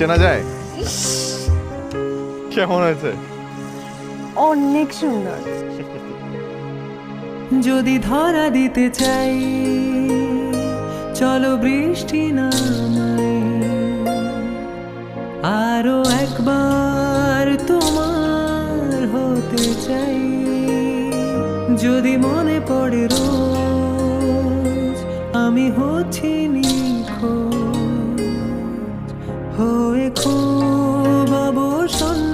চেনা যায়? কেমন হয়েছে? অনেক সুন্দর। যদি ধরা দিতে চাই চলো বৃষ্টি নামাই, আরো একবার তোমার হতে চাই। যদি মনে পড়ে রোজ আমি হচ্ছি নিখোঁজ হয়ে খুব অবসন্ন